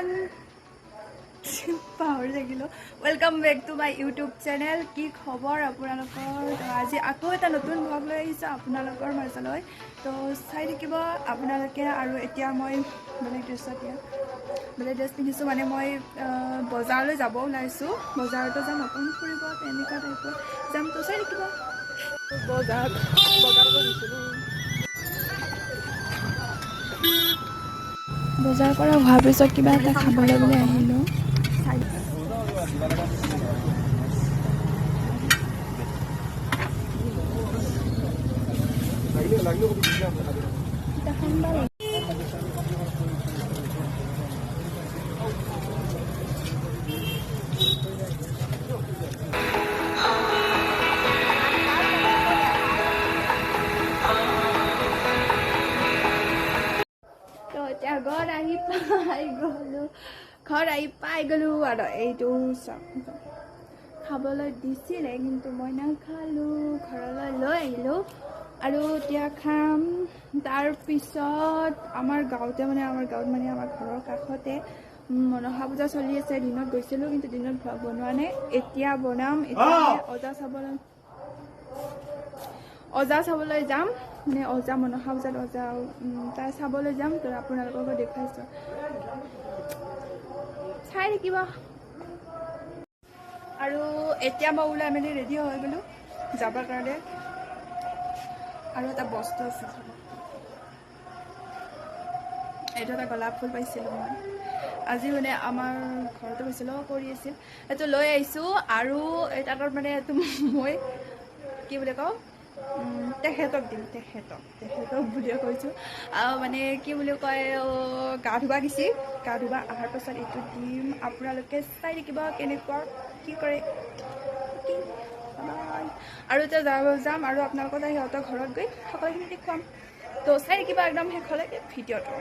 everyone পাহৰি থাকিলোঁ welcome back to my YouTube channel কি খবৰ আপোনালোকৰ তো আজি আকৌ এটা নতুন ভ্লগ লৈ আহিছোঁ আপোনালোকৰ মাজলৈ তো চাই থাকিব আপোনালোকে আৰু এতিয়া মই বেলেগ ড্ৰেছ পিন্ধিছোঁ মানে মই বজাৰলৈ যাব ওলাইছোঁ বজাৰতো যাম অকণ ফুৰিব তেনেকুৱা টাইপৰ যাম তো চাই থাকিব বজাৰ কৰা হোৱাৰ পিছত কিবা এটা খাবলৈ বুলি আহিলোঁ এতিয়া ঘৰ আহি পাই গ'লোঁ আৰু এইটো খাবলৈ দিছিলে কিন্তু মই নাখালোঁ ঘৰলৈ লৈ আহিলোঁ আৰু এতিয়া খাম তাৰপিছত আমাৰ গাঁৱত মানে আমাৰ ঘৰৰ কাষতে মনসা পূজা চলি আছে দিনত গৈছিলোঁ কিন্তু দিনত ভ্লগ বনোৱা নাই এতিয়া বনাম এতিয়া অজা চাবলৈ যাম মানে অজা মনসা পূজাত অজা তাই চাবলৈ যাম তো আপোনালোককো দেখুৱাইছোঁ চাই থাকিব আৰু এতিয়া মই ওলাই মেলি ৰেডি হৈ গ'লোঁ যাবৰ কাৰণে আৰু এটা বস্তু আছে এইটো এটা গোলাপ ফুল পাইছিলোঁ মই আজি মানে আমাৰ ঘৰতো পাইছিলোঁ কৰি আছিল এইটো লৈ আহিছোঁ আৰু এটাত মানে এইটো মই কি বুলি কওঁ তেখেতক দিম তেখেতক বুলিয়ে কৈছোঁ মানে কি বুলি কয় গা ধুবা গেছি গা ধুবা অহাৰ পাছত এইটো দিম আপোনালোকে চাই থাকিব কেনেকুৱা কি কৰে আৰু এতিয়া যাম আৰু আপোনালোকৰ সিহঁতৰ ঘৰত গৈ সকলোখিনি দেখুৱাম তো চাই থাকিব একদম শেষলৈকে ভিডিঅ'টো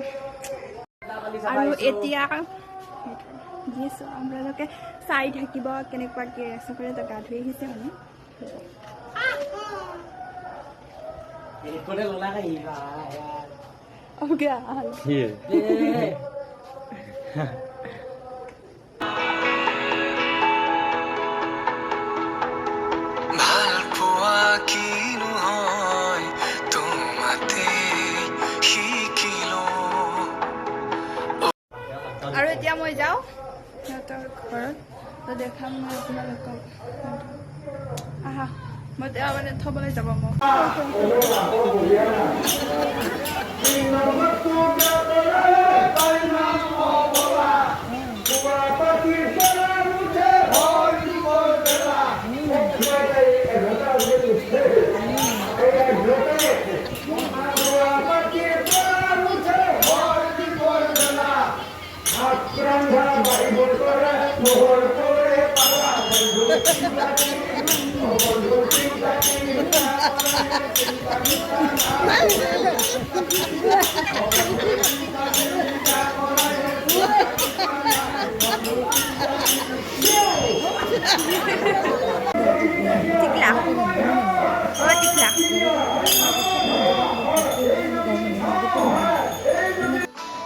আৰু এতিয়া দিছোঁ আপোনালোকে চাই থাকিব কেনেকুৱাকৈ চবৰে গা ধুই আহিছে মানে আৰু এতিয়া মই যাওঁ সিহঁতৰ ঘৰত তো দেখাম মই আপোনালোকক আহা মই তেওঁ মানে থ'বলৈ যাব মোক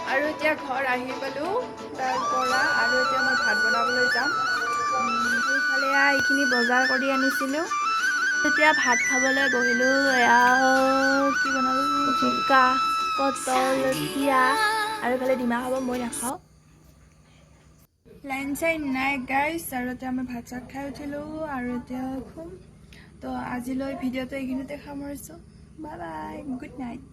আৰু এতিয়া ঘৰ আহি পালোঁ তাৰ পৰা আৰু এতিয়া মই ভাত বনাবলৈ যাম সেইফালে এইখিনি বজাৰ কৰি আনিছিলোঁ এতিয়া ভাত খাবলৈ বহিলোঁ এয়া কি বনালোঁ জিকা পটল পিঁয়াজ আৰু এইফালে ডিমা খাব মই নাখাওঁ লাইন চাইন নাই গাইছ আৰু এতিয়া আমি ভাত চাত খাই উঠিলোঁ আৰু এতিয়া শুম তো আজিলৈ ভিডিঅ'টো এইখিনিতে সামৰিছোঁ বাই বাই গুড নাইট